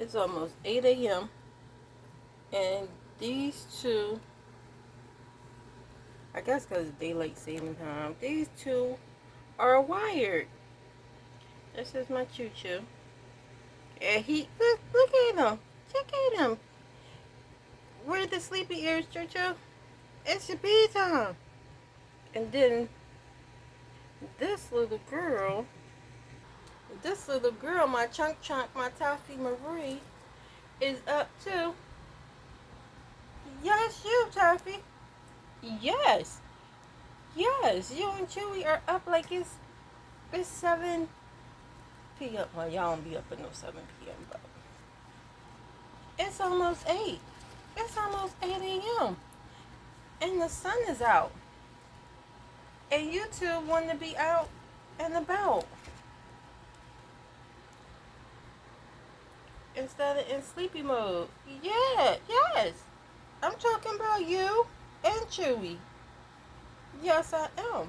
It's almost 8 a.m. and these two, I guess because it's daylight saving time, these two are wired. This is my choo choo. And look at him. Check at him. Where the sleepy ears, choo choo? It's your bedtime. And then this little girl, my chunk chunk, my Toffee Marie, is up too. Yes, you, Toffee. Yes. Yes, you and Chewy are up like it's 7 p.m. Well, y'all don't be up at no 7 p.m., but it's almost 8. It's almost 8 a.m. And the sun is out. And you two want to be out and about instead of in sleepy mode. Yeah, yes. I'm talking about you and Chewy. Yes, I am.